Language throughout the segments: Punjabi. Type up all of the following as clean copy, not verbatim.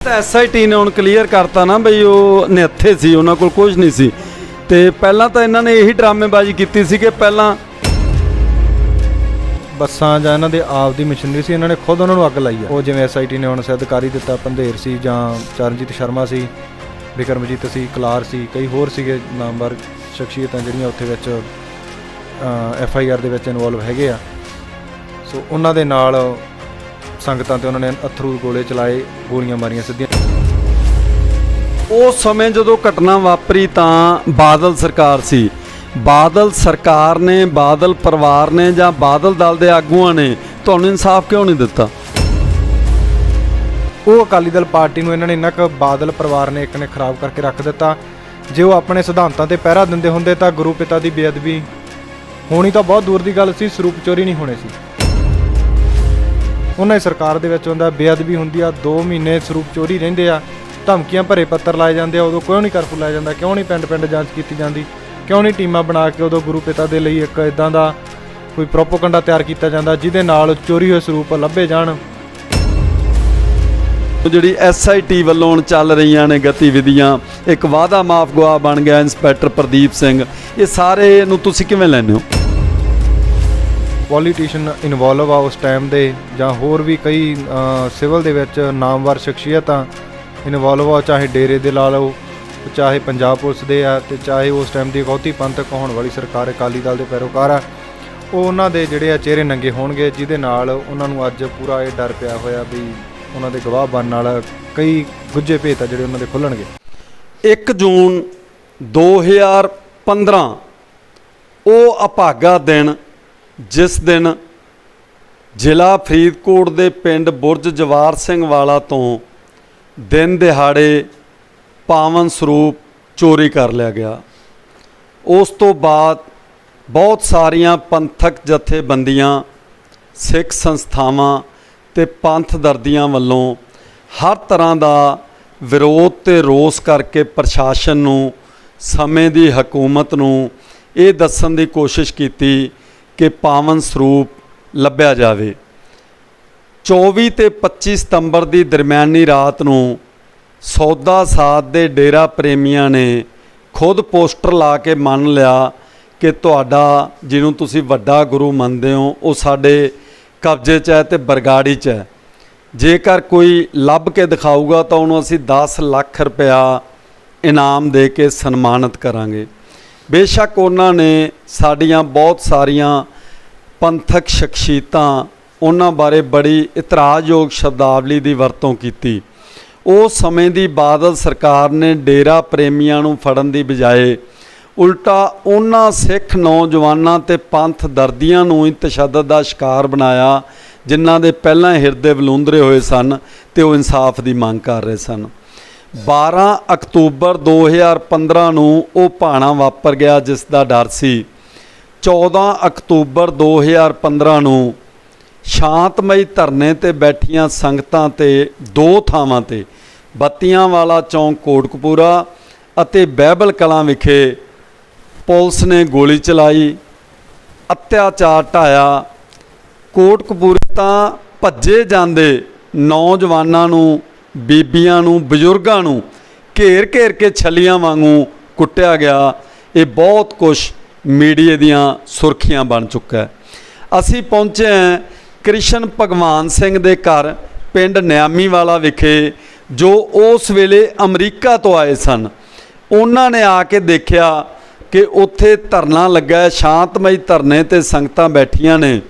SIT ने हुण क्लीयर करता ना बई वो निहत्थे सी, उन्हां कोल कुछ नहीं सी। ते पहलां तां इन्हां ने यही ड्रामेबाजी कीती सी कि पहलां ਬੱਸਾਂ ਜਾਂ ਇਹਨਾਂ ਦੇ ਆਪ ਦੀ ਮਸ਼ੀਨਰੀ ਸੀ, ਇਹਨਾਂ ਨੇ ਖੁਦ ਉਹਨਾਂ ਨੂੰ ਅੱਗ ਲਾਈ ਆ। ਉਹ ਜਿਵੇਂ SIT ਨੇ ਹੁਣ ਸਹਿਦਕਾਰੀ ਦਿੱਤਾ, ਪੰਧੇਰ ਸੀ ਜਾਂ ਚਰਨਜੀਤ ਸ਼ਰਮਾ ਸੀ, ਵਿਕਰਮਜੀਤ ਸੀ, ਕਲਾਰ ਸੀ, ਕਈ ਹੋਰ ਸੀਗੇ ਨਾਮਵਰ ਸ਼ਖਸੀਅਤਾਂ ਜਿਹੜੀਆਂ ਉੱਥੇ ਵਿੱਚ FIR ਦੇ ਵਿੱਚ ਇਨਵੋਲਵ ਹੈਗੇ ਆ। ਸੋ ਉਹਨਾਂ ਦੇ ਨਾਲ ਸੰਗਤਾਂ ਤੇ ਉਹਨਾਂ ਨੇ ਅਥਰੂ ਗੋਲੇ ਚਲਾਏ, ਗੋਲੀਆਂ ਮਾਰੀਆਂ ਸਿੱਧੀਆਂ। उस समय जो घटना वापरी तां बादल सरकार सी। बादल सरकार ने, बादल परिवार ने ਜਾਂ बादल दल के आगूआं ने ਤੁਹਾਨੂੰ इंसाफ क्यों नहीं दिता? ਉਹ ਅਕਾਲੀ ਦਲ ਪਾਰਟੀ ਨੂੰ ਇਹਨਾਂ ਨੇ ਇੰਨਾ ਕੁ ਬਾਦਲ ਪਰਿਵਾਰ ਨੇ ਇੱਕ ਨੇ ਖਰਾਬ ਕਰਕੇ ਰੱਖ ਦਿੱਤਾ। ਜੇ ਉਹ ਆਪਣੇ ਸਿਧਾਂਤਾਂ ਤੇ ਪਹਿਰਾ ਦਿੰਦੇ ਹੁੰਦੇ ਤਾਂ ਗੁਰੂ ਪਿਤਾ ਦੀ ਬੇਅਦਬੀ ਹੋਣੀ ਤਾਂ ਬਹੁਤ ਦੂਰ ਦੀ ਗੱਲ ਸੀ, ਸਰੂਪ ਚੋਰੀ ਨਹੀਂ ਹੋਣੇ ਸੀ। ਉਹਨਾਂ ਦੀ ਸਰਕਾਰ ਦੇ ਵਿੱਚ ਹੁੰਦਾ ਬੇਅਦਬੀ ਹੁੰਦੀ ਆ, 2 ਮਹੀਨੇ ਸਰੂਪ ਚੋਰੀ ਰਹਿੰਦੇ ਆ, ਧਮਕੀਆਂ ਭਰੇ ਪੱਤਰ ਲਾਏ ਜਾਂਦੇ ਆ। ਉਦੋਂ ਕਿਉਂ ਨਹੀਂ ਕਰਫਿਊ ਲਾਇਆ ਜਾਂਦਾ? ਕਿਉਂ ਨਹੀਂ ਪਿੰਡ ਪਿੰਡ ਜਾਂਚ ਕੀਤੀ ਜਾਂਦੀ? ਕਿਉਂ ਨਹੀਂ ਟੀਮਾਂ ਬਣਾ ਕੇ ਉਦੋਂ ਗੁਰੂ ਪਿਤਾ ਦੇ ਲਈ ਇੱਕ ਇੱਦਾਂ ਦਾ ਕੋਈ ਪ੍ਰੋਪੋਗੰਡਾ ਤਿਆਰ ਕੀਤਾ ਜਾਂਦਾ ਜਿਹਦੇ ਨਾਲ ਚੋਰੀ ਹੋਏ ਸਰੂਪ ਲੱਭੇ ਜਾਣ? ਜਿਹੜੀ SIT ਵੱਲੋਂ ਹੁਣ ਚੱਲ ਰਹੀਆਂ ਨੇ ਗਤੀਵਿਧੀਆਂ, ਇੱਕ ਵਾਅਦਾ ਮਾਫ ਗਵਾ ਬਣ ਗਿਆ ਇੰਸਪੈਕਟਰ ਪ੍ਰਦੀਪ ਸਿੰਘ, ਇਹ ਸਾਰੇ ਨੂੰ ਤੁਸੀਂ ਕਿਵੇਂ ਲੈਂਦੇ ਹੋ? ਪੋਲੀਟੀਸ਼ੀਅਨ ਇਨਵੋਲਵ ਆ ਉਸ ਟਾਈਮ ਦੇ, ਜਾਂ ਹੋਰ ਵੀ ਕਈ ਸਿਵਲ ਦੇ ਵਿੱਚ ਨਾਮਵਰ ਸ਼ਖਸੀਅਤਾਂ ਇਨਵੋਲਵ ਆ, ਚਾਹੇ ਡੇਰੇ ਦੇ ਲਾ ਲਓ, ਚਾਹੇ ਪੰਜਾਬ ਪੁਲਿਸ ਦੇ ਆ, ਤੇ ਚਾਹੇ ਉਸ ਟਾਈਮ ਦੀ ਬਹੁਤੀ ਪੰਥਕ ਹੋਣ ਵਾਲੀ ਸਰਕਾਰ ਅਕਾਲੀ ਦਲ ਦੇ ਪੈਰੋਕਾਰ ਆ। ਉਹ ਉਹਨਾਂ ਦੇ ਜਿਹੜੇ ਆ ਚਿਹਰੇ ਨੰਗੇ ਹੋਣਗੇ, ਜਿਹਦੇ ਨਾਲ ਉਹਨਾਂ ਨੂੰ ਅੱਜ ਪੂਰਾ ਇਹ ਡਰ ਪਿਆ ਹੋਇਆ ਵੀ ਉਹਨਾਂ ਦੇ ਗਵਾਹ ਬਣਨ ਨਾਲ ਕਈ ਗੁੱਝੇ ਭੇਤ ਆ ਜਿਹੜੇ ਉਹਨਾਂ ਦੇ ਖੁੱਲ੍ਹਣਗੇ। 1 ਜੂਨ 2015 ਉਹ ਅਭਾਗਾ ਦਿਨ, ਜਿਸ ਦਿਨ ਜ਼ਿਲ੍ਹਾ ਫਰੀਦਕੋਟ ਦੇ ਪਿੰਡ ਬੁਰਜ ਜਵਾਰ ਸਿੰਘ ਵਾਲਾ ਤੋਂ ਦਿਨ ਦਿਹਾੜੇ ਪਾਵਨ ਸਰੂਪ ਚੋਰੀ ਕਰ ਲਿਆ ਗਿਆ। ਉਸ ਤੋਂ ਬਾਅਦ ਬਹੁਤ ਸਾਰੀਆਂ ਪੰਥਕ ਜਥੇਬੰਦੀਆਂ, ਸਿੱਖ ਸੰਸਥਾਵਾਂ ਤੇ ਪੰਥ ਦਰਦੀਆਂ ਵੱਲੋਂ ਹਰ ਤਰ੍ਹਾਂ ਦਾ ਵਿਰੋਧ ਤੇ ਰੋਸ ਕਰਕੇ ਪ੍ਰਸ਼ਾਸਨ ਨੂੰ, ਸਮੇਂ ਦੀ ਹਕੂਮਤ ਨੂੰ ਇਹ ਦੱਸਣ ਦੀ ਕੋਸ਼ਿਸ਼ ਕੀਤੀ ਕਿ ਪਾਵਨ ਸਰੂਪ ਲੱਭਿਆ ਜਾਵੇ। 24 ਤੇ 25 ਸਤੰਬਰ ਦੀ ਦਰਮਿਆਨੀ ਰਾਤ ਨੂੰ ਸੌਦਾ ਸਾਧ ਦੇ ਡੇਰਾ ਪ੍ਰੇਮੀਆਂ ਨੇ ਖੁਦ ਪੋਸਟਰ ਲਾ ਕੇ ਮੰਨ ਲਿਆ ਕਿ ਤੁਹਾਡਾ ਜਿਹਨੂੰ ਤੁਸੀਂ ਵੱਡਾ ਗੁਰੂ ਮੰਨਦੇ ਹੋ ਉਹ ਸਾਡੇ ਕਬਜ਼ੇ 'ਚ ਹੈ ਤੇ ਬਰਗਾੜੀ 'ਚ ਹੈ। ਜੇਕਰ ਕੋਈ ਲੱਭ ਕੇ ਦਿਖਾਊਗਾ ਤਾਂ ਉਹਨੂੰ ਅਸੀਂ 10 ਲੱਖ ਰੁਪਇਆ ਇਨਾਮ ਦੇ ਕੇ ਸਨਮਾਨਿਤ ਕਰਾਂਗੇ। ਬੇਸ਼ੱਕ ਉਹਨਾਂ ਨੇ ਸਾਡੀਆਂ ਬਹੁਤ ਸਾਰੀਆਂ ਪੰਥਕ ਸ਼ਖਸੀਅਤਾਂ, ਉਹਨਾਂ ਬਾਰੇ ਬੜੀ ਇਤਰਾਜ਼ਯੋਗ ਸ਼ਬਦਾਵਲੀ ਦੀ ਵਰਤੋਂ ਕੀਤੀ। ਉਸ ਸਮੇਂ ਦੀ ਬਾਦਲ ਸਰਕਾਰ ਨੇ ਡੇਰਾ ਪ੍ਰੇਮੀਆਂ ਨੂੰ ਫੜਨ ਦੀ ਬਜਾਏ ਉਲਟਾ ਉਹਨਾਂ ਸਿੱਖ ਨੌਜਵਾਨਾਂ ਤੇ ਪੰਥ ਦਰਦੀਆਂ ਨੂੰ ਹੀ ਤਸ਼ੱਦਦ ਦਾ ਸ਼ਿਕਾਰ ਬਣਾਇਆ, ਜਿਨ੍ਹਾਂ ਦੇ ਪਹਿਲਾਂ ਹਿਰਦੇ ਵਲੂੰਦਰੇ ਹੋਏ ਸਨ ਤੇ ਉਹ ਇਨਸਾਫ ਦੀ ਮੰਗ ਕਰ ਰਹੇ ਸਨ। 12 ਅਕਤੂਬਰ 2015 ਨੂੰ ਉਹ ਭਾਣਾ ਵਾਪਰ ਗਿਆ ਜਿਸ ਦਾ ਡਰ ਸੀ। 14 ਅਕਤੂਬਰ 2015 ਨੂੰ ਸ਼ਾਂਤਮਈ ਧਰਨੇ ਤੇ ਬੈਠੀਆਂ ਸੰਗਤਾਂ ਤੇ 2 ਥਾਵਾਂ ਤੇ ਬੱਤੀਆਂ ਵਾਲਾ ਚੌਂਕ ਕੋਟਕਪੂਰਾ ਅਤੇ ਬਹਿਬਲ ਕਲਾਂ ਵਿਖੇ ਪੁਲਿਸ ਨੇ ਗੋਲੀ ਚਲਾਈ, ਅਤਿਆਚਾਰ ਢਾਇਆ। ਕੋਟਕਪੂਰੇ ਤਾਂ ਭੱਜੇ ਜਾਂਦੇ ਨੌਜਵਾਨਾਂ ਨੂੰ, ਬੀਬੀਆਂ ਨੂੰ, ਬਜ਼ੁਰਗਾਂ ਨੂੰ ਘੇਰ ਘੇਰ ਕੇ ਛੱਲੀਆਂ ਵਾਂਗੂ ਕੁੱਟਿਆ ਗਿਆ। ਇਹ ਬਹੁਤ ਕੁਛ ਮੀਡੀਆ ਦੀਆਂ ਸੁਰਖੀਆਂ ਬਣ ਚੁੱਕਾ ਹੈ। ਅਸੀਂ ਪਹੁੰਚੇ ਹਾਂ ਕ੍ਰਿਸ਼ਨ ਭਗਵਾਨ ਸਿੰਘ ਦੇ ਘਰ ਪਿੰਡ ਨਿਆਮੀਵਾਲਾ ਵਿਖੇ, ਜੋ ਉਸ ਵੇਲੇ ਅਮਰੀਕਾ ਤੋਂ ਆਏ ਸਨ। ਉਹਨਾਂ ਨੇ ਆ ਕੇ ਦੇਖਿਆ ਕਿ ਉੱਥੇ ਧਰਨਾ ਲੱਗਾ, ਸ਼ਾਂਤਮਈ ਧਰਨੇ ਤੇ ਸੰਗਤਾਂ ਬੈਠੀਆਂ ਨੇ।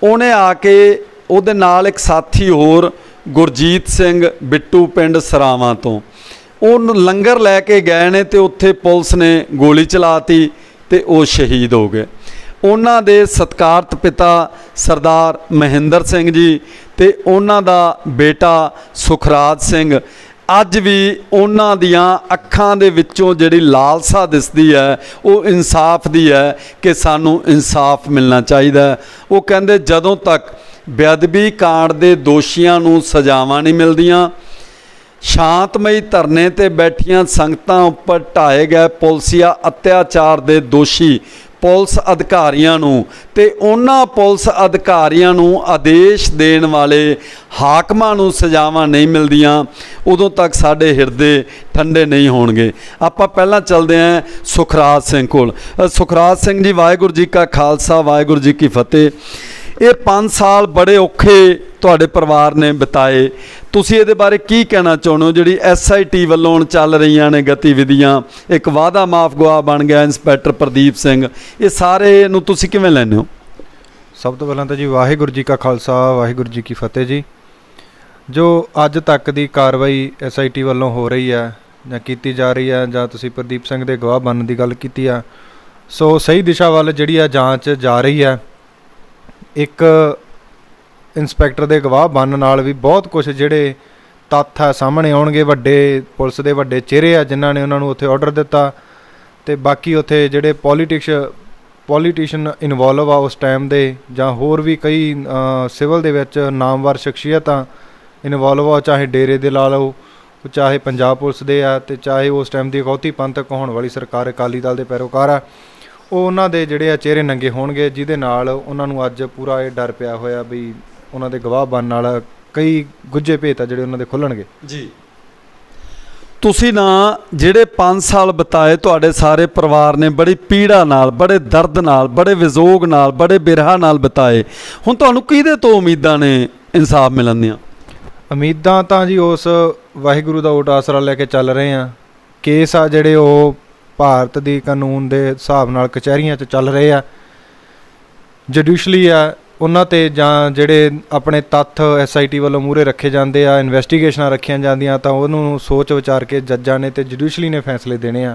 ਉਹਨੇ ਆ ਕੇ ਉਹਦੇ ਨਾਲ ਇੱਕ ਸਾਥੀ ਹੋਰ ਗੁਰਜੀਤ ਸਿੰਘ ਬਿੱਟੂ ਪਿੰਡ ਸਰਾਵਾਂ ਤੋਂ, ਉਹ ਲੰਗਰ ਲੈ ਕੇ ਗਏ ਨੇ ਤੇ ਉੱਥੇ ਪੁਲਿਸ ਨੇ ਗੋਲੀ ਚਲਾਤੀ ਤੇ ਉਹ ਸ਼ਹੀਦ ਹੋ ਗਏ। ਉਹਨਾਂ ਦੇ ਸਤਿਕਾਰਤ ਪਿਤਾ ਸਰਦਾਰ ਮਹਿੰਦਰ ਸਿੰਘ ਜੀ ਤੇ ਉਹਨਾਂ ਦਾ ਬੇਟਾ ਸੁਖਰਾਜ ਸਿੰਘ, ਅੱਜ ਵੀ ਉਹਨਾਂ ਦੀਆਂ ਅੱਖਾਂ ਦੇ ਵਿੱਚੋਂ ਜਿਹੜੀ ਲਾਲਸਾ ਦਿਸਦੀ ਹੈ ਉਹ ਇਨਸਾਫ ਦੀ ਹੈ ਕਿ ਸਾਨੂੰ ਇਨਸਾਫ ਮਿਲਣਾ ਚਾਹੀਦਾ। ਉਹ ਕਹਿੰਦੇ ਜਦੋਂ ਤੱਕ ਬੇਅਦਬੀ ਕਾਂਡ ਦੇ ਦੋਸ਼ੀਆਂ ਨੂੰ ਸਜ਼ਾਵਾਂ ਨਹੀਂ ਮਿਲਦੀਆਂ, ਸ਼ਾਂਤਮਈ ਧਰਨੇ ਤੇ ਬੈਠੀਆਂ ਸੰਗਤਾਂ ਉੱਪਰ ਢਾਏ ਗਏ ਪੁਲਸੀਆ ਅਤਿਆਚਾਰ ਦੇ ਦੋਸ਼ੀ ਪੁਲਿਸ ਅਧਿਕਾਰੀਆਂ ਨੂੰ ਤੇ ਉਹਨਾਂ ਪੁਲਿਸ ਅਧਿਕਾਰੀਆਂ ਨੂੰ ਆਦੇਸ਼ ਦੇਣ ਵਾਲੇ ਹਾਕਮਾਂ ਨੂੰ ਸਜ਼ਾਵਾਂ ਨਹੀਂ ਮਿਲਦੀਆਂ, ਉਦੋਂ ਤੱਕ ਸਾਡੇ ਹਿਰਦੇ ਠੰਡੇ ਨਹੀਂ ਹੋਣਗੇ। ਆਪਾਂ ਪਹਿਲਾਂ ਚੱਲਦੇ ਹਾਂ ਸੁਖਰਾਜ ਸਿੰਘ ਕੋਲ। ਸੁਖਰਾਜ ਸਿੰਘ ਜੀ, ਵਾਹਿਗੁਰੂ ਜੀ ਕਾ ਖਾਲਸਾ, ਵਾਹਿਗੁਰੂ ਜੀ ਕੀ ਫਤਿਹ। ਇਹ 5 ਸਾਲ ਬੜੇ ਔਖੇ ਤੁਹਾਡੇ ਪਰਿਵਾਰ ਨੇ ਬਿਤਾਏ, ਤੁਸੀਂ ਇਹਦੇ ਬਾਰੇ ਕੀ ਕਹਿਣਾ ਚਾਹੁੰਦੇ ਹੋ? ਜਿਹੜੀ SIT ਵੱਲੋਂ ਹੁਣ ਚੱਲ ਰਹੀਆਂ ਨੇ ਗਤੀਵਿਧੀਆਂ, ਇੱਕ ਵਾਅਦਾ ਮਾਫ ਗਵਾਹ ਬਣ ਗਿਆ ਇੰਸਪੈਕਟਰ ਪ੍ਰਦੀਪ ਸਿੰਘ, ਇਹ ਸਾਰੇ ਨੂੰ ਤੁਸੀਂ ਕਿਵੇਂ ਲੈਂਦੇ ਹੋ? ਸਭ ਤੋਂ ਪਹਿਲਾਂ ਤਾਂ ਜੀ ਵਾਹਿਗੁਰੂ ਜੀ ਕਾ ਖਾਲਸਾ, ਵਾਹਿਗੁਰੂ ਜੀ ਕੀ ਫਤਿਹ ਜੀ। ਜੋ ਅੱਜ ਤੱਕ ਦੀ ਕਾਰਵਾਈ SIT ਵੱਲੋਂ ਹੋ ਰਹੀ ਹੈ ਜਾਂ ਕੀਤੀ ਜਾ ਰਹੀ ਹੈ, ਜਾਂ ਤੁਸੀਂ ਪ੍ਰਦੀਪ ਸਿੰਘ ਦੇ ਗਵਾਹ ਬਣਨ ਦੀ ਗੱਲ ਕੀਤੀ ਆ, ਸੋ ਸਹੀ ਦਿਸ਼ਾ ਵੱਲ ਜਿਹੜੀ ਆ ਜਾਂਚ ਜਾ ਰਹੀ ਹੈ। ਇੱਕ ਇੰਸਪੈਕਟਰ ਦੇ ਗਵਾਹ ਬਣਨ ਨਾਲ ਵੀ ਬਹੁਤ ਕੁਝ ਜਿਹੜੇ ਤੱਥ ਆ ਸਾਹਮਣੇ ਆਉਣਗੇ। ਵੱਡੇ ਪੁਲਿਸ ਦੇ ਵੱਡੇ ਚਿਹਰੇ ਆ ਜਿਨ੍ਹਾਂ ਨੇ ਉਹਨਾਂ ਨੂੰ ਉੱਥੇ ਆਰਡਰ ਦਿੱਤਾ, ਤੇ ਬਾਕੀ ਉੱਥੇ ਜਿਹੜੇ ਪੋਲੀਟੀਸ਼ੀਅਨ ਇਨਵੋਲਵ ਆ ਉਸ ਟਾਈਮ ਦੇ, ਜਾਂ ਹੋਰ ਵੀ ਕਈ ਸਿਵਲ ਦੇ ਵਿੱਚ ਨਾਮਵਰ ਸ਼ਖਸੀਅਤਾਂ ਇਨਵੋਲਵ ਆ, ਚਾਹੇ ਡੇਰੇ ਦੇ ਲਾ ਲਓ, ਚਾਹੇ ਪੰਜਾਬ ਪੁਲਿਸ ਦੇ ਆ, ਤੇ ਚਾਹੇ ਉਸ ਟਾਈਮ ਦੀ ਅਖੌਤੀ ਪੰਥਕ ਹੋਣ ਵਾਲੀ ਸਰਕਾਰ ਅਕਾਲੀ ਦਲ ਦੇ ਪੈਰੋਕਾਰ ਆ, ਉਹ ਉਹਨਾਂ ਦੇ ਜਿਹੜੇ ਆ ਚਿਹਰੇ ਨੰਗੇ ਹੋਣਗੇ, ਜਿਹਦੇ ਨਾਲ ਉਹਨਾਂ ਨੂੰ ਅੱਜ ਪੂਰਾ ਇਹ ਡਰ ਪਿਆ ਹੋਇਆ ਵੀ ਉਹਨਾਂ ਦੇ ਗਵਾਹ ਬਣਨ ਨਾਲ ਕਈ ਗੁੱਝੇ ਭੇਤ ਆ ਜਿਹੜੇ ਉਹਨਾਂ ਦੇ ਖੁੱਲਣਗੇ ਜੀ। ਤੁਸੀਂ ਨਾ ਜਿਹੜੇ 5 ਸਾਲ ਬਿਤਾਏ ਤੁਹਾਡੇ ਸਾਰੇ ਪਰਿਵਾਰ ਨੇ ਬੜੀ ਪੀੜਾ ਨਾਲ, ਬੜੇ ਦਰਦ ਨਾਲ, ਬੜੇ ਵਿਜੋਗ ਨਾਲ, ਬੜੇ ਬਿਰਹਾ ਨਾਲ ਬਿਤਾਏ, ਹੁਣ ਤੁਹਾਨੂੰ ਕਿਹਦੇ ਤੋਂ ਉਮੀਦਾਂ ਨੇ ਇਨਸਾਫ ਮਿਲਣ ਦੀਆਂ? ਉਮੀਦਾਂ ਤਾਂ ਜੀ ਉਸ ਵਾਹਿਗੁਰੂ ਦਾ ਓਟ ਆਸਰਾ ਲੈ ਕੇ ਚੱਲ ਰਹੇ ਆ। ਕੇਸ ਆ ਜਿਹੜੇ ਉਹ ਭਾਰਤ ਦੀ ਕਾਨੂੰਨ ਦੇ ਹਿਸਾਬ ਨਾਲ ਕਚਹਿਰੀਆਂ 'ਚ ਚੱਲ ਰਹੇ ਆ। ਜੁਡੀਸ਼ਲੀ ਆ ਉਹਨਾਂ 'ਤੇ, ਜਾਂ ਜਿਹੜੇ ਆਪਣੇ ਤੱਥ SIT ਵੱਲੋਂ ਮੂਹਰੇ ਰੱਖੇ ਜਾਂਦੇ ਆ, ਇਨਵੈਸਟੀਗੇਸ਼ਨਾਂ ਰੱਖੀਆਂ ਜਾਂਦੀਆਂ, ਤਾਂ ਉਹਨੂੰ ਸੋਚ ਵਿਚਾਰ ਕੇ ਜੱਜਾਂ ਨੇ ਤੇ ਜੁਡੀਸ਼ਲੀ ਨੇ ਫੈਸਲੇ ਦੇਣੇ ਆ।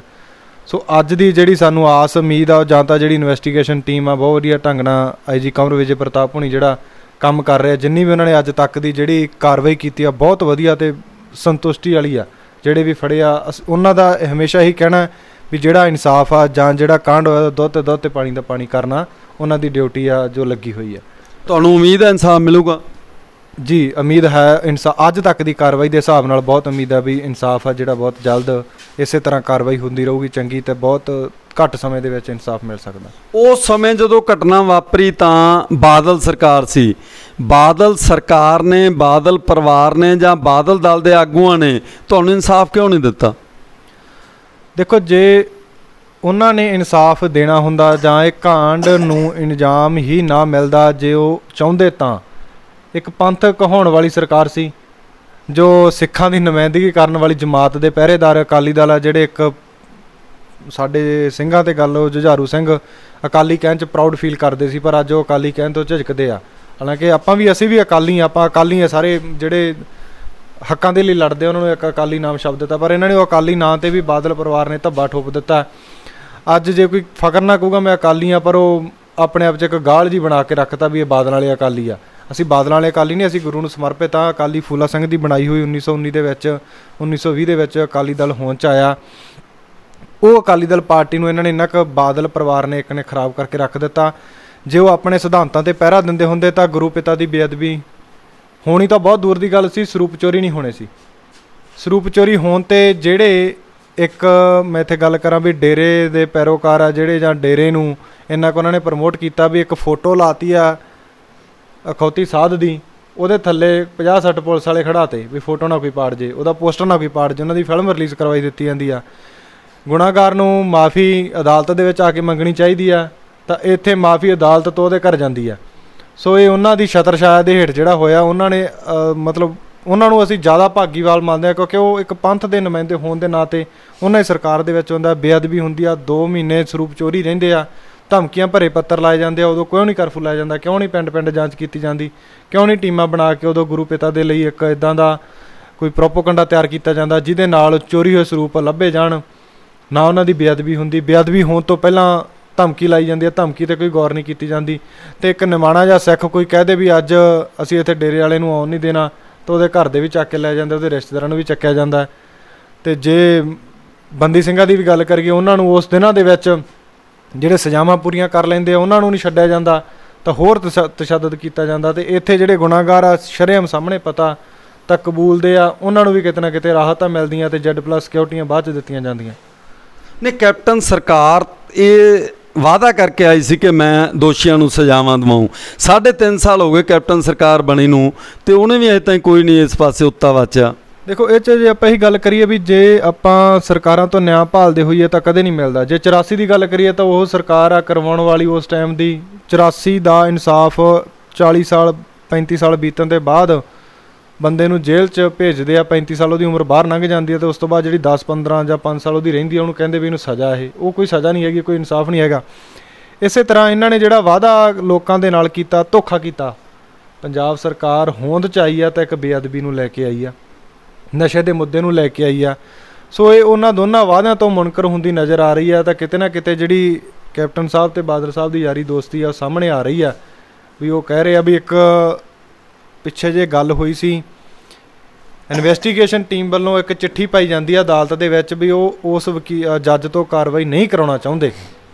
ਸੋ ਅੱਜ ਦੀ ਜਿਹੜੀ ਸਾਨੂੰ ਆਸ ਉਮੀਦ ਆ, ਜਾਂ ਤਾਂ ਜਿਹੜੀ ਇਨਵੈਸਟੀਗੇਸ਼ਨ ਟੀਮ ਆ ਬਹੁਤ ਵਧੀਆ ਢੰਗ ਨਾਲ IG ਕੰਵਰ ਵਿਜੇ ਪ੍ਰਤਾਪ ਹੁਣੀ ਜਿਹੜਾ ਕੰਮ ਕਰ ਰਿਹਾ, ਜਿੰਨੀ ਵੀ ਉਹਨਾਂ ਨੇ ਅੱਜ ਤੱਕ ਦੀ ਜਿਹੜੀ ਕਾਰਵਾਈ ਕੀਤੀ ਆ ਬਹੁਤ ਵਧੀਆ ਤੇ ਸੰਤੁਸ਼ਟੀ ਵਾਲੀ ਆ। ਜਿਹੜੇ ਵੀ ਫੜੇ ਆ ਉਹਨਾਂ ਦਾ ਹਮੇਸ਼ਾ ਹੀ ਕਹਿਣਾ ਵੀ ਜਿਹੜਾ ਇਨਸਾਫ ਆ, ਜਾਂ ਜਿਹੜਾ ਕਾਂਡ ਹੋਇਆ ਦੁੱਧ ਤੇ ਪਾਣੀ ਦਾ ਪਾਣੀ ਕਰਨਾ ਉਹਨਾਂ ਦੀ ਡਿਊਟੀ ਆ ਜੋ ਲੱਗੀ ਹੋਈ ਆ। ਤੁਹਾਨੂੰ ਉਮੀਦ ਹੈ ਇਨਸਾਫ ਮਿਲੂਗਾ? ਜੀ ਉਮੀਦ ਹੈ। ਅੱਜ ਤੱਕ ਦੀ ਕਾਰਵਾਈ ਦੇ ਹਿਸਾਬ ਨਾਲ ਬਹੁਤ ਉਮੀਦ ਆ ਵੀ ਇਨਸਾਫ ਆ ਜਿਹੜਾ ਬਹੁਤ ਜਲਦ ਇਸੇ ਤਰ੍ਹਾਂ ਕਾਰਵਾਈ ਹੁੰਦੀ ਰਹੂਗੀ ਚੰਗੀ, ਤੇ ਬਹੁਤ ਘੱਟ ਸਮੇਂ ਦੇ ਵਿੱਚ ਇਨਸਾਫ ਮਿਲ ਸਕਦਾ। ਉਸ ਸਮੇਂ ਜਦੋਂ ਘਟਨਾ ਵਾਪਰੀ ਤਾਂ ਬਾਦਲ ਸਰਕਾਰ ਸੀ, ਬਾਦਲ ਸਰਕਾਰ ਨੇ, ਬਾਦਲ ਪਰਿਵਾਰ ਨੇ, ਜਾਂ ਬਾਦਲ ਦਲ ਦੇ ਆਗੂਆਂ ਨੇ ਤੁਹਾਨੂੰ ਇਨਸਾਫ ਕਿਉਂ ਨਹੀਂ ਦਿੱਤਾ? ਦੇਖੋ, ਜੇ ਉਹਨਾਂ ਨੇ ਇਨਸਾਫ ਦੇਣਾ ਹੁੰਦਾ, ਜਾਂ ਇਹ ਕਾਂਡ ਨੂੰ ਇੰਜਾਮ ਹੀ ਨਾ ਮਿਲਦਾ ਜੇ ਉਹ ਚਾਹੁੰਦੇ, ਤਾਂ ਇੱਕ ਪੰਥਕ ਹੋਣ ਵਾਲੀ ਸਰਕਾਰ ਸੀ ਜੋ ਸਿੱਖਾਂ ਦੀ ਨੁਮਾਇੰਦਗੀ ਕਰਨ ਵਾਲੀ ਜਮਾਤ ਦੇ ਪਹਿਰੇਦਾਰ ਅਕਾਲੀ ਦਲ ਆ, ਜਿਹੜੇ ਇੱਕ ਸਾਡੇ ਸਿੰਘਾਂ 'ਤੇ ਗੱਲ ਉਹ ਜੁਝਾਰੂ ਸਿੰਘ ਅਕਾਲੀ ਕਹਿਣ 'ਚ ਪ੍ਰਾਊਡ ਫੀਲ ਕਰਦੇ ਸੀ, ਪਰ ਅੱਜ ਉਹ ਅਕਾਲੀ ਕਹਿਣ ਤੋਂ ਝਿਜਕਦੇ ਆ। ਹਾਲਾਂਕਿ ਅਸੀਂ ਵੀ ਅਕਾਲੀ, ਆਪਾਂ ਅਕਾਲੀ ਆ, ਸਾਰੇ ਜਿਹੜੇ ਹੱਕਾਂ ਦੇ ਲਈ ਲੜਦੇ ਉਹਨਾਂ ਨੂੰ ਇੱਕ ਅਕਾਲੀ ਨਾਮ ਸ਼ਬਦ ਦਿੱਤਾ, ਪਰ ਇਹਨਾਂ ਨੇ ਉਹ ਅਕਾਲੀ ਨਾਂ 'ਤੇ ਵੀ ਬਾਦਲ ਪਰਿਵਾਰ ਨੇ ਧੱਬਾ ਠੋਪ ਦਿੱਤਾ। ਅੱਜ ਜੇ ਕੋਈ ਫਖਰ ਨਾ ਕਹੂਗਾ ਮੈਂ ਅਕਾਲੀ ਆ, ਪਰ ਉਹ ਆਪਣੇ ਆਪ 'ਚ ਇੱਕ ਗਾਲ ਜੀ ਬਣਾ ਕੇ ਰੱਖਤਾ ਵੀ ਇਹ ਬਾਦਲ ਵਾਲੇ ਅਕਾਲੀ ਆ। ਅਸੀਂ ਬਾਦਲਾਂ ਵਾਲੇ ਅਕਾਲੀ ਨਹੀਂ, ਅਸੀਂ ਗੁਰੂ ਨੂੰ ਸਮਰਪਿਤ ਆ। ਅਕਾਲੀ ਫੂਲਾ ਸਿੰਘ ਦੀ ਬਣਾਈ ਹੋਈ 1919 ਦੇ ਵਿੱਚ, 1920 ਦੇ ਵਿੱਚ ਅਕਾਲੀ ਦਲ ਹੋਂਦ 'ਚ ਆਇਆ। ਉਹ ਅਕਾਲੀ ਦਲ ਪਾਰਟੀ ਨੂੰ ਇਹਨਾਂ ਨੇ ਇੰਨਾ ਕੁ ਬਾਦਲ ਪਰਿਵਾਰ ਨੇ ਇੱਕ ਨੇ ਖਰਾਬ ਕਰਕੇ ਰੱਖ ਦਿੱਤਾ। ਜੇ ਉਹ ਆਪਣੇ ਸਿਧਾਂਤਾਂ 'ਤੇ ਪਹਿਰਾ ਦਿੰਦੇ ਹੁੰਦੇ ਤਾਂ ਗੁਰੂ ਪਿਤਾ ਦੀ ਬੇਅਦਬੀ ਹੋਣੀ ਤਾਂ ਬਹੁਤ ਦੂਰ ਦੀ ਗੱਲ ਸੀ, ਸਰੂਪ ਚੋਰੀ ਨਹੀਂ ਹੋਣੇ ਸੀ। ਸਰੂਪ ਚੋਰੀ ਹੋਣ 'ਤੇ ਜਿਹੜੇ ਇੱਕ ਮੈਂ ਇੱਥੇ ਗੱਲ ਕਰਾਂ ਵੀ ਡੇਰੇ ਦੇ ਪੈਰੋਕਾਰ ਆ ਜਿਹੜੇ, ਜਾਂ ਡੇਰੇ ਨੂੰ ਇੰਨਾ ਕੁ ਉਹਨਾਂ ਨੇ ਪ੍ਰਮੋਟ ਕੀਤਾ ਵੀ ਇੱਕ ਫੋਟੋ ਲਾਤੀ ਆ ਅਖੌਤੀ ਸਾਧ ਦੀ, ਉਹਦੇ ਥੱਲੇ 50-60 ਪੁਲਿਸ ਵਾਲੇ ਖੜਾਤੇ ਵੀ ਫੋਟੋ ਨਾ ਕੋਈ ਪਾੜ ਜੇ, ਉਹਦਾ ਪੋਸਟਰ ਨਾ ਕੋਈ ਪਾੜ ਜੇ, ਉਹਨਾਂ ਦੀ ਫਿਲਮ ਰਿਲੀਜ਼ ਕਰਵਾਈ ਦਿੱਤੀ ਜਾਂਦੀ ਆ। ਗੁਨਾਹਗਾਰ ਨੂੰ ਮਾਫੀ ਅਦਾਲਤ ਦੇ ਵਿੱਚ ਆ ਕੇ ਮੰਗਣੀ ਚਾਹੀਦੀ ਆ, ਤਾਂ ਇੱਥੇ ਮਾਫੀ ਅਦਾਲਤ ਤੋਂ ਉਹਦੇ ਘਰ ਜਾਂਦੀ ਆ। ਸੋ ਇਹ ਉਹਨਾਂ ਦੀ ਛਤਰਛਾਇਆ ਦੇ ਹੇਠ ਜਿਹੜਾ ਹੋਇਆ, ਉਹਨਾਂ ਨੇ ਮਤਲਬ ਉਹਨਾਂ ਨੂੰ ਅਸੀਂ ਜ਼ਿਆਦਾ ਭਾਗੀਵਾਲ ਮੰਨਦੇ ਹਾਂ, ਕਿਉਂਕਿ ਉਹ ਇੱਕ ਪੰਥ ਦੇ ਨੁਮਾਇੰਦੇ ਹੋਣ ਦੇ ਨਾਤੇ ਉਹਨਾਂ ਦੀ ਸਰਕਾਰ ਦੇ ਵਿੱਚ ਹੁੰਦਾ, ਬੇਅਦਬੀ ਹੁੰਦੀ ਆ, 2 ਮਹੀਨੇ ਸਰੂਪ ਚੋਰੀ ਰਹਿੰਦੇ ਆ, ਧਮਕੀਆਂ ਭਰੇ ਪੱਤਰ ਲਾਏ ਜਾਂਦੇ ਆ। ਉਦੋਂ ਕਿਉਂ ਨਹੀਂ ਕਰਫਿਊ ਲਾਇਆ ਜਾਂਦਾ? ਕਿਉਂ ਨਹੀਂ ਪਿੰਡ ਜਾਂਚ ਕੀਤੀ ਜਾਂਦੀ? ਕਿਉਂ ਨਹੀਂ ਟੀਮਾਂ ਬਣਾ ਕੇ ਉਦੋਂ ਗੁਰੂ ਪਿਤਾ ਦੇ ਲਈ ਇੱਕ ਇੱਦਾਂ ਦਾ ਕੋਈ ਪ੍ਰੋਪੋਗੰਡਾ ਤਿਆਰ ਕੀਤਾ ਜਾਂਦਾ ਜਿਹਦੇ ਨਾਲ ਚੋਰੀ ਹੋਏ ਸਰੂਪ ਲੱਭੇ ਜਾਣ? ਨਾ ਉਹਨਾਂ ਦੀ ਬੇਅਦਬੀ ਹੁੰਦੀ, ਬੇਅਦਬੀ ਹੋਣ ਤੋਂ ਪਹਿਲਾਂ ਧਮਕੀ ਲਾਈ ਜਾਂਦੀ ਹੈ, ਧਮਕੀ 'ਤੇ ਕੋਈ ਗੌਰ ਨਹੀਂ ਕੀਤੀ ਜਾਂਦੀ। ਅਤੇ ਇੱਕ ਨਿਮਾਣਾ ਜਾਂ ਸਿੱਖ ਕੋਈ ਕਹਿ ਦੇ ਵੀ ਅੱਜ ਅਸੀਂ ਇੱਥੇ ਡੇਰੇ ਵਾਲੇ ਨੂੰ ਆਉਣ ਨਹੀਂ ਦੇਣਾ, ਤਾਂ ਉਹਦੇ ਘਰ ਦੇ ਵੀ ਚੱਕ ਕੇ ਲੈ ਜਾਂਦੇ, ਉਹਦੇ ਰਿਸ਼ਤੇਦਾਰਾਂ ਨੂੰ ਵੀ ਚੱਕਿਆ ਜਾਂਦਾ। ਅਤੇ ਜੇ ਬੰਦੀ ਸਿੰਘਾਂ ਦੀ ਵੀ ਗੱਲ ਕਰੀਏ, ਉਹਨਾਂ ਨੂੰ ਉਸ ਦਿਨਾਂ ਦੇ ਵਿੱਚ ਜਿਹੜੇ ਸਜ਼ਾਵਾਂ ਪੂਰੀਆਂ ਕਰ ਲੈਂਦੇ ਆ ਉਹਨਾਂ ਨੂੰ ਨਹੀਂ ਛੱਡਿਆ ਜਾਂਦਾ, ਤਾਂ ਹੋਰ ਤਸ਼ੱਦਦ ਕੀਤਾ ਜਾਂਦਾ। ਅਤੇ ਇੱਥੇ ਜਿਹੜੇ ਗੁਨਾਹਗਾਰ ਆ ਸ਼ਰੇਆਮ ਸਾਹਮਣੇ ਪਤਾ ਤਾਂ ਕਬੂਲਦੇ ਆ, ਉਹਨਾਂ ਨੂੰ ਵੀ ਕਿਤੇ ਨਾ ਕਿਤੇ ਰਾਹਤਾਂ ਮਿਲਦੀਆਂ ਅਤੇ Z+ ਸਿਕਿਉਰਟੀਆਂ ਬਾਅਦ 'ਚ ਦਿੱਤੀਆਂ ਜਾਂਦੀਆਂ। ਨਹੀਂ, ਕੈਪਟਨ ਸਰਕਾਰ ਇਹ ਵਾਅਦਾ ਕਰਕੇ ਆਈ ਸੀ ਕਿ ਮੈਂ ਦੋਸ਼ੀਆਂ ਨੂੰ ਸਜ਼ਾਵਾਂ ਦਿਵਾਉਂ। 3.5 ਸਾਲ ਹੋ ਗਏ ਕੈਪਟਨ ਸਰਕਾਰ ਬਣੀ ਨੂੰ, ਤੇ ਉਹਨੇ ਵੀ ਅਜੇ ਤਾਈਂ ਕੋਈ ਨਹੀਂ ਇਸ ਪਾਸੇ ਉੱਤਾ ਵਾਚਿਆ। ਦੇਖੋ ਇਹ 'ਚ ਜੇ ਆਪਾਂ ਇਹੀ ਗੱਲ ਕਰੀਏ ਵੀ ਜੇ ਆਪਾਂ ਸਰਕਾਰਾਂ ਤੋਂ ਨਿਆਂ ਭਾਲਦੇ ਹੋਈਏ ਤਾਂ ਕਦੇ ਨਹੀਂ ਮਿਲਦਾ। ਜੇ 84 ਦੀ ਗੱਲ ਕਰੀਏ ਤਾਂ ਉਹ ਸਰਕਾਰ ਆ ਕਰਵਾਉਣ ਵਾਲੀ ਉਸ ਟਾਈਮ ਦੀ। 84 ਦਾ ਇਨਸਾਫ 40 ਸਾਲ 35 ਸਾਲ ਬੀਤਣ ਦੇ ਬਾਅਦ ਬੰਦੇ ਨੂੰ ਜੇਲ੍ਹ 'ਚ ਭੇਜਦੇ ਆ, 35 ਸਾਲ ਉਹਦੀ ਉਮਰ ਬਾਹਰ ਲੰਘ ਜਾਂਦੀ ਹੈ, ਤੇ ਉਸ ਤੋਂ ਬਾਅਦ ਜਿਹੜੀ 10 15 ਜਾਂ 5 ਸਾਲ ਉਹਦੀ ਰਹਿੰਦੀ ਹੈ ਉਹਨੂੰ ਕਹਿੰਦੇ ਵੀ ਇਹਨੂੰ ਸਜ਼ਾ ਉਹ ਕੋਈ ਸਜ਼ਾ ਨਹੀਂ ਹੈਗੀ, ਕੋਈ ਇਨਸਾਫ ਨਹੀਂ ਹੈਗਾ। ਇਸੇ ਤਰ੍ਹਾਂ ਇਹਨਾਂ ਨੇ ਜਿਹੜਾ ਵਾਅਦਾ ਲੋਕਾਂ ਦੇ ਨਾਲ ਕੀਤਾ, ਧੋਖਾ ਕੀਤਾ। ਪੰਜਾਬ ਸਰਕਾਰ ਹੋਂਦ 'ਚ ਆਈ ਆ ਤਾਂ ਇੱਕ ਬੇਅਦਬੀ ਨੂੰ ਲੈ ਕੇ ਆਈ ਆ, ਨਸ਼ੇ ਦੇ ਮੁੱਦੇ ਨੂੰ ਲੈ ਕੇ ਆਈ ਆ। ਸੋ ਇਹ ਉਹਨਾਂ ਦੋਨਾਂ ਵਾਅਦਿਆਂ ਤੋਂ ਮੁਨਕਰ ਹੁੰਦੀ ਨਜ਼ਰ ਆ ਰਹੀ ਆ। ਤਾਂ ਕਿਤੇ ਨਾ ਕਿਤੇ ਜਿਹੜੀ ਕੈਪਟਨ ਸਾਹਿਬ ਤੇ ਬਾਦਲ ਸਾਹਿਬ ਦੀ ਯਾਰੀ ਦੋਸਤੀ ਆ ਉਹ ਸਾਹਮਣੇ ਆ ਰਹੀ ਆ। ਵੀ ਉਹ ਕਹਿ ਰਹੇ ਆ ਵੀ ਇੱਕ ਪਿੱਛੇ ਜੇ ਗੱਲ ਹੋਈ ਸੀ, ਇਨਵੈਸਟੀਗੇਸ਼ਨ ਟੀਮ ਵੱਲੋਂ ਇੱਕ ਚਿੱਠੀ ਪਾਈ ਜਾਂਦੀ ਆ ਅਦਾਲਤ ਦੇ ਵਿੱਚ ਵੀ ਉਹ ਉਸ ਜੱਜ ਤੋਂ ਕਾਰਵਾਈ ਨਹੀਂ ਕਰਾਉਣਾ ਚਾਹੁੰਦੇ,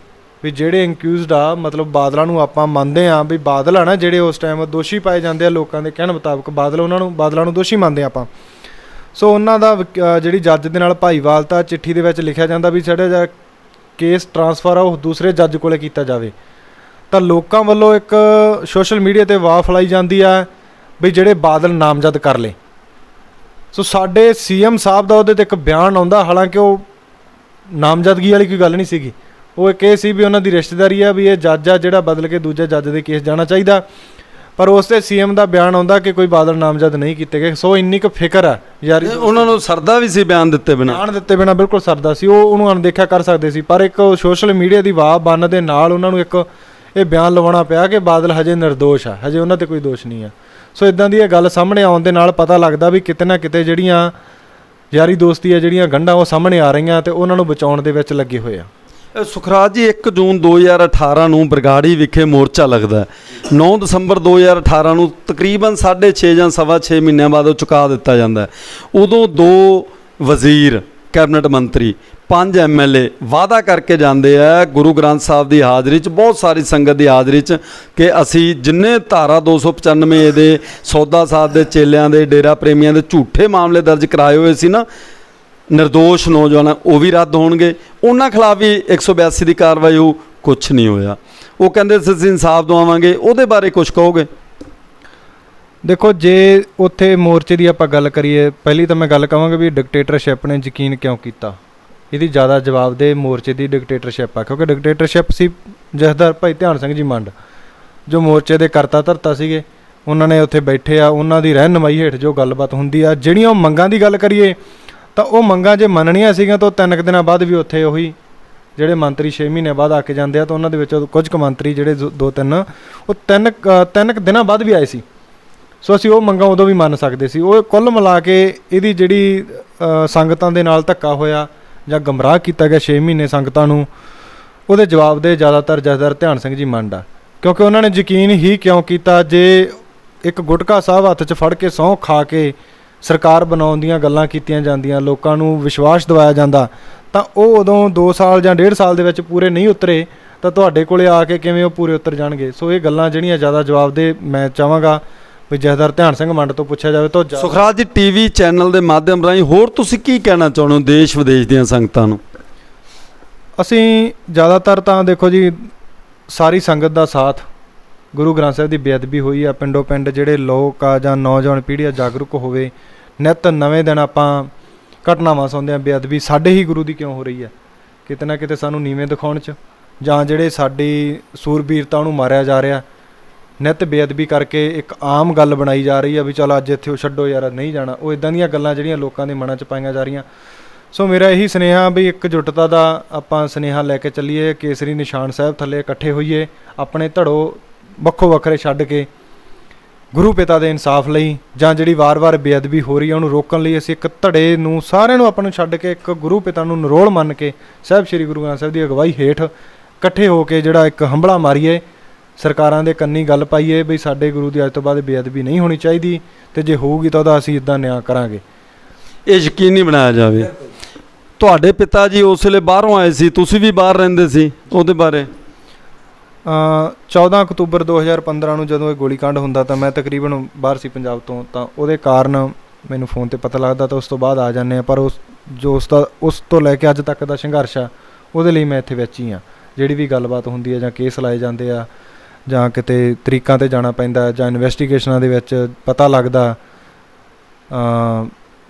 ਵੀ ਜਿਹੜੇ ਇੰਕਿਊਜ਼ਡ ਆ, ਮਤਲਬ ਬਾਦਲਾਂ ਨੂੰ ਆਪਾਂ ਮੰਨਦੇ ਆ ਵੀ ਬਾਦਲ ਆ ਨਾ ਜਿਹੜੇ ਉਸ ਟਾਈਮ ਦੋਸ਼ੀ ਪਾਏ ਜਾਂਦੇ ਆ ਲੋਕਾਂ ਦੇ ਕਹਿਣ ਮੁਤਾਬਕ, ਬਾਦਲਾਂ ਨੂੰ ਦੋਸ਼ੀ ਮੰਨਦੇ ਆਪਾਂ। ਸੋ ਉਹਨਾਂ ਦਾ ਜਿਹੜੀ ਜੱਜ ਦੇ ਨਾਲ ਭਾਈਵਾਲਤਾ ਚਿੱਠੀ ਦੇ ਵਿੱਚ ਲਿਖਿਆ ਜਾਂਦਾ ਵੀ ਸਾਡਾ ਜਿਹੜਾ ਕੇਸ ਟਰਾਂਸਫਰ ਆ ਉਹ ਦੂਸਰੇ ਜੱਜ ਕੋਲੇ ਕੀਤਾ ਜਾਵੇ। ਤਾਂ ਲੋਕਾਂ ਵੱਲੋਂ ਇੱਕ ਸੋਸ਼ਲ ਮੀਡੀਆ 'ਤੇ ਵਾਹ ਫਲਾਈ ਜਾਂਦੀ ਆ ਵੀ ਜਿਹੜੇ ਬਾਦਲ ਨਾਮਜ਼ਦ ਕਰ ਲਏ। ਸੋ ਸਾਡੇ CM ਸਾਹਿਬ ਦਾ ਉਹਦੇ 'ਤੇ ਇੱਕ ਬਿਆਨ ਆਉਂਦਾ, ਹਾਲਾਂਕਿ ਉਹ ਨਾਮਜ਼ਦਗੀ ਵਾਲੀ ਕੋਈ ਗੱਲ ਨਹੀਂ ਸੀਗੀ। ਉਹ ਇੱਕ ਇਹ ਸੀ ਵੀ ਉਹਨਾਂ ਦੀ ਰਿਸ਼ਤੇਦਾਰੀ ਆ ਵੀ ਇਹ ਜੱਜ ਆ ਜਿਹੜਾ ਬਦਲ ਕੇ ਦੂਜੇ ਜੱਜ ਦੇ ਕੇਸ ਜਾਣਾ ਚਾਹੀਦਾ, ਪਰ ਉਸ 'ਤੇ CM ਦਾ ਬਿਆਨ ਆਉਂਦਾ ਕਿ ਕੋਈ ਬਾਦਲ ਨਾਮਜ਼ਦ ਨਹੀਂ ਕੀਤੇ ਗਏ। ਸੋ ਇੰਨੀ ਕੁ ਫਿਕਰ ਆ ਯਾਰ, ਉਹਨਾਂ ਨੂੰ ਸਰਦਾ ਵੀ ਸੀ ਬਿਆਨ ਦਿੱਤੇ ਬਿਨਾਂ ਬਿਲਕੁਲ ਸਰਦਾ ਸੀ, ਉਹ ਉਹਨੂੰ ਅਣਦੇਖਿਆ ਕਰ ਸਕਦੇ ਸੀ। ਪਰ ਇੱਕ ਸੋਸ਼ਲ ਮੀਡੀਆ ਦੀ ਵਾਹ ਬੰਨ ਦੇ ਨਾਲ ਉਹਨਾਂ ਨੂੰ ਇੱਕ ਇਹ ਬਿਆਨ ਲਵਾਉਣਾ ਪਿਆ ਕਿ ਬਾਦਲ ਹਜੇ ਨਿਰਦੋਸ਼ ਆ, ਹਜੇ ਉਹਨਾਂ 'ਤੇ ਕੋਈ ਦੋਸ਼ ਨਹੀਂ ਆ। ਸੋ ਇਦਾਂ ਦੀ ਇਹ ਗੱਲ ਸਾਹਮਣੇ ਆਉਣ ਦੇ ਨਾਲ ਪਤਾ ਲੱਗਦਾ ਵੀ ਕਿਤੇ ਨਾ ਕਿਤੇ ਜਿਹੜੀਆਂ ਯਾਰੀ ਦੋਸਤੀ ਆ, ਜਿਹੜੀਆਂ ਗੰਢਾਂ ਉਹ ਸਾਹਮਣੇ ਆ ਰਹੀਆਂ ਤੇ ਉਹਨਾਂ ਨੂੰ ਬਚਾਉਣ ਦੇ ਵਿੱਚ ਲੱਗੇ ਹੋਏ ਆ। ਸੁਖਰਾਜ ਜੀ, 1 ਜੂਨ 2018 ਨੂੰ ਬਰਗਾੜੀ ਵਿਖੇ ਮੋਰਚਾ ਲੱਗਦਾ। 9 ਦਸੰਬਰ 2018 ਨੂੰ ਤਕਰੀਬਨ 6.5 ਜਾਂ 6.25 ਮਹੀਨਿਆਂ ਬਾਅਦ ਉਹ ਚੁਕਾ ਦਿੱਤਾ ਜਾਂਦਾ। ਉਦੋਂ 2 ਵਜ਼ੀਰ, ਕੈਬਨਿਟ ਮੰਤਰੀ, 5 MLA ਵਾਅਦਾ ਕਰਕੇ ਜਾਂਦੇ ਆ ਗੁਰੂ ਗ੍ਰੰਥ ਸਾਹਿਬ ਦੀ ਹਾਜ਼ਰੀ 'ਚ, ਬਹੁਤ ਸਾਰੀ ਸੰਗਤ ਦੀ ਹਾਜ਼ਰੀ 'ਚ, ਕਿ ਅਸੀਂ ਜਿੰਨੇ ਧਾਰਾ 295 ਦੇ ਸੌਦਾ ਸਾਧ ਦੇ ਚੇਲਿਆਂ ਦੇ ਡੇਰਾ ਪ੍ਰੇਮੀਆਂ ਦੇ ਝੂਠੇ ਮਾਮਲੇ ਦਰਜ ਕਰਾਏ ਹੋਏ ਸੀ ਨਾ, ਨਿਰਦੋਸ਼ ਨੌਜਵਾਨ, ਉਹ ਵੀ ਰੱਦ ਹੋਣਗੇ। ਉਹਨਾਂ ਖਿਲਾਫ ਵੀ 182 ਦੀ ਕਾਰਵਾਈ ਹੋ, ਕੁਛ ਨਹੀਂ ਹੋਇਆ। ਉਹ ਕਹਿੰਦੇ ਅਸੀਂ ਇਨਸਾਫ ਦਵਾਵਾਂਗੇ, ਉਹਦੇ ਬਾਰੇ ਕੁਛ ਕਹੋਗੇ? ਦੇਖੋ ਜੇ ਉੱਥੇ ਮੋਰਚੇ ਦੀ ਆਪਾਂ ਗੱਲ ਕਰੀਏ, ਪਹਿਲੀ ਤਾਂ ਮੈਂ ਗੱਲ ਕਹਾਂਗਾ ਵੀ ਡਿਕਟੇਟਰਸ਼ਿਪ ਨੇ ਯਕੀਨ ਕਿਉਂ ਕੀਤਾ। ਇਹਦੀ ਜ਼ਿਆਦਾ ਜਵਾਬਦੇਹ ਮੋਰਚੇ ਦੀ ਡਿਕਟੇਟਰਸ਼ਿਪ ਆ, ਕਿਉਂਕਿ ਡਿਕਟੇਟਰਸ਼ਿਪ ਸੀ ਜਥੇਦਾਰ ਭਾਈ ਧਿਆਨ ਸਿੰਘ ਜੀ ਮੰਡ, ਜੋ ਮੋਰਚੇ ਦੇ ਕਰਤਾ ਧਰਤਾ ਸੀਗੇ। ਉਹਨਾਂ ਨੇ ਉੱਥੇ ਬੈਠੇ ਆ, ਉਹਨਾਂ ਦੀ ਰਹਿਨੁਮਾਈ ਹੇਠ ਜੋ ਗੱਲਬਾਤ ਹੁੰਦੀ ਆ। ਜਿਹੜੀਆਂ ਉਹ ਮੰਗਾਂ ਦੀ ਗੱਲ ਕਰੀਏ ਤਾਂ ਉਹ ਮੰਗਾਂ ਜੇ ਮੰਨਣੀਆਂ ਸੀਗੀਆਂ ਤਾਂ 3 ਦਿਨਾਂ ਬਾਅਦ ਵੀ ਉੱਥੇ ਉਹੀ ਜਿਹੜੇ ਮੰਤਰੀ 6 ਮਹੀਨੇ ਬਾਅਦ ਆ ਕੇ ਜਾਂਦੇ ਆ, ਤਾਂ ਉਹਨਾਂ ਦੇ ਵਿੱਚੋਂ ਕੁਝ ਕੁ ਮੰਤਰੀ ਜਿਹੜੇ 2-3 ਉਹ 3 ਦਿਨਾਂ ਬਾਅਦ ਵੀ ਆਏ ਸੀ। ਸੋ ਅਸੀਂ ਉਹ ਮੰਗਾਂ ਉਦੋਂ ਵੀ ਮੰਨ ਸਕਦੇ ਸੀ। ਉਹ ਕੁੱਲ ਮਿਲਾ ਕੇ ਇਹਦੀ ਜਿਹੜੀ ਸੰਗਤਾਂ ਦੇ ਨਾਲ ਧੱਕਾ ਹੋਇਆ ਜਾਂ ਗਮਰਾਹ ਕੀਤਾ ਗਿਆ 6 ਮਹੀਨੇ ਸੰਗਤਾਂ ਨੂੰ, ਉਹਦੇ ਜਵਾਬ ਦੇ ਜ਼ਿਆਦਾਤਰ ਜਥੇਦਾਰ ਧਿਆਨ ਸਿੰਘ ਜੀ ਮੰਡ ਆ। ਕਿਉਂਕਿ ਉਹਨਾਂ ਨੇ ਯਕੀਨ ਹੀ ਕਿਉਂ ਕੀਤਾ, ਜੇ ਇੱਕ ਗੁਟਕਾ ਸਾਹਿਬ ਹੱਥ 'ਚ ਫੜ ਕੇ ਸਹੁੰ ਖਾ ਕੇ ਸਰਕਾਰ ਬਣਾਉਣ ਦੀਆਂ ਗੱਲਾਂ ਕੀਤੀਆਂ ਜਾਂਦੀਆਂ, ਲੋਕਾਂ ਨੂੰ ਵਿਸ਼ਵਾਸ ਦਿਵਾਇਆ ਜਾਂਦਾ, ਤਾਂ ਉਹ ਉਦੋਂ 2 ਸਾਲ ਜਾਂ 1.5 ਸਾਲ ਦੇ ਵਿੱਚ ਪੂਰੇ ਨਹੀਂ ਉਤਰੇ, ਤਾਂ ਤੁਹਾਡੇ ਕੋਲੇ ਆ ਕੇ ਕਿਵੇਂ ਉਹ ਪੂਰੇ ਉਤਰ ਜਾਣਗੇ। ਸੋ ਇਹ ਗੱਲਾਂ ਜਿਹੜੀਆਂ ਜ਼ਿਆਦਾ ਜਵਾਬਦੇਹ ਮੈਂ ਚਾਹਾਂਗਾ ਵੀ ਜਥੇਦਾਰ ਧਿਆਨ ਸਿੰਘ ਮੰਡ ਤੋਂ ਪੁੱਛਿਆ ਜਾਵੇ। ਤਾਂ ਸੁਖਰਾਜ ਜੀ, TV ਚੈਨਲ ਦੇ ਮਾਧਿਅਮ ਰਾਹੀਂ ਹੋਰ ਤੁਸੀਂ ਕੀ ਕਹਿਣਾ ਚਾਹੁੰਦੇ ਹੋ ਦੇਸ਼ ਵਿਦੇਸ਼ ਦੀਆਂ ਸੰਗਤਾਂ ਨੂੰ? ਅਸੀਂ ਜ਼ਿਆਦਾਤਰ ਤਾਂ ਦੇਖੋ ਜੀ ਸਾਰੀ ਸੰਗਤ ਦਾ ਸਾਥ, ਗੁਰੂ ਗ੍ਰੰਥ ਸਾਹਿਬ ਦੀ ਬੇਅਦਬੀ ਹੋਈ ਆ, ਪਿੰਡੋਂ ਪਿੰਡ ਜਿਹੜੇ ਲੋਕ ਆ ਜਾਂ ਨੌਜਵਾਨ ਪੀੜ੍ਹੀ ਆ ਜਾਗਰੂਕ ਹੋਵੇ। ਨਿੱਤ ਨਵੇਂ ਦਿਨ ਆਪਾਂ ਘਟਨਾਵਾਂ ਸੁਣਦੇ ਹਾਂ ਬੇਅਦਬੀ ਸਾਡੇ ਹੀ ਗੁਰੂ ਦੀ ਕਿਉਂ ਹੋ ਰਹੀ ਹੈ, ਕਿਤੇ ਨਾ ਕਿਤੇ ਸਾਨੂੰ ਨੀਵੇਂ ਦਿਖਾਉਣ 'ਚ, ਜਾਂ ਜਿਹੜੇ ਸਾਡੀ ਸੂਰਬੀਰਤਾ ਉਹਨੂੰ ਮਾਰਿਆ ਜਾ ਰਿਹਾ। ਨਿੱਤ ਬੇਅਦਬੀ ਕਰਕੇ ਇੱਕ ਆਮ ਗੱਲ ਬਣਾਈ ਜਾ ਰਹੀ ਆ ਵੀ ਚਲ ਅੱਜ ਇੱਥੇ ਉਹ ਛੱਡੋ ਯਾਰ ਨਹੀਂ ਜਾਣਾ। ਉਹ ਇੱਦਾਂ ਦੀਆਂ ਗੱਲਾਂ ਜਿਹੜੀਆਂ ਲੋਕਾਂ ਦੇ ਮਨਾਂ 'ਚ ਪਾਈਆਂ ਜਾ ਰਹੀਆਂ। ਸੋ ਮੇਰਾ ਇਹੀ ਸੁਨੇਹਾ ਵੀ ਇੱਕਜੁੱਟਤਾ ਦਾ ਆਪਾਂ ਸੁਨੇਹਾ ਲੈ ਕੇ ਚੱਲੀਏ, ਕੇਸਰੀ ਨਿਸ਼ਾਨ ਸਾਹਿਬ ਥੱਲੇ ਇਕੱਠੇ ਹੋਈਏ, ਆਪਣੇ ਧੜੋ ਵੱਖੋ ਵੱਖਰੇ ਛੱਡ ਕੇ ਗੁਰੂ ਪਿਤਾ ਦੇ ਇਨਸਾਫ ਲਈ ਜਾਂ ਜਿਹੜੀ ਵਾਰ-ਵਾਰ ਬੇਅਦਬੀ ਹੋ ਰਹੀ ਹੈ ਉਹਨੂੰ ਰੋਕਣ ਲਈ ਅਸੀਂ ਇੱਕ ਧੜੇ ਨੂੰ ਸਾਰਿਆਂ ਨੂੰ ਆਪਾਂ ਨੂੰ ਛੱਡ ਕੇ ਇੱਕ ਗੁਰੂ ਪਿਤਾ ਨੂੰ ਨਿਰੋਲ ਮੰਨ ਕੇ ਸਾਹਿਬ ਸ੍ਰੀ ਗੁਰੂ ਗ੍ਰੰਥ ਸਾਹਿਬ ਦੀ ਅਗਵਾਈ ਹੇਠ ਇਕੱਠੇ ਹੋ ਕੇ ਜਿਹੜਾ ਇੱਕ ਹੰਭਲਾ ਮਾਰੀਏ, ਸਰਕਾਰਾਂ ਦੇ ਕੰਨੀ ਗੱਲ ਪਾਈਏ ਵੀ ਸਾਡੇ ਗੁਰੂ ਦੀ ਅੱਜ ਤੋਂ ਬਾਅਦ ਬੇਅਦਬੀ ਨਹੀਂ ਹੋਣੀ ਚਾਹੀਦੀ, ਅਤੇ ਜੇ ਹੋਊਗੀ ਤਾਂ ਉਹਦਾ ਅਸੀਂ ਇੱਦਾਂ ਨਿਆਂ ਕਰਾਂਗੇ। ਇਹ ਯਕੀਨੀ ਬਣਾਇਆ ਜਾਵੇ। ਤੁਹਾਡੇ ਪਿਤਾ ਜੀ ਉਸ ਵੇਲੇ ਬਾਹਰੋਂ ਆਏ ਸੀ, ਤੁਸੀਂ ਵੀ ਬਾਹਰ ਰਹਿੰਦੇ ਸੀ, ਉਹਦੇ ਬਾਰੇ? 14 ਅਕਤੂਬਰ 2015 ਨੂੰ ਜਦੋਂ ਇਹ ਗੋਲੀकांड ਹੁੰਦਾ ਤਾਂ ਮੈਂ ਤਕਰੀਬਨ ਬਾਹਰ ਸੀ ਪੰਜਾਬ ਤੋਂ, ਤਾਂ ਉਹਦੇ ਕਾਰਨ ਮੈਨੂੰ ਫੋਨ 'ਤੇ ਪਤਾ ਲੱਗਦਾ ਤਾਂ ਉਸ ਤੋਂ ਬਾਅਦ ਆ ਜਾਂਦੇ ਹਾਂ। ਪਰ ਉਸ ਤੋਂ ਲੈ ਕੇ ਅੱਜ ਤੱਕ ਦਾ ਸੰਘਰਸ਼ ਆ ਉਹਦੇ ਲਈ ਮੈਂ ਇੱਥੇ ਵਿੱਚ ਹੀ ਹਾਂ। ਜਿਹੜੀ ਵੀ ਗੱਲਬਾਤ ਹੁੰਦੀ ਹੈ ਜਾਂ ਕੇਸ ਲਾਏ ਜਾਂਦੇ ਆ ਜਾਂ ਕਿਤੇ ਤਰੀਕਾਂ 'ਤੇ ਜਾਣਾ ਪੈਂਦਾ ਜਾਂ ਇਨਵੈਸਟੀਗੇਸ਼ਨਾਂ ਦੇ ਵਿੱਚ ਪਤਾ ਲੱਗਦਾ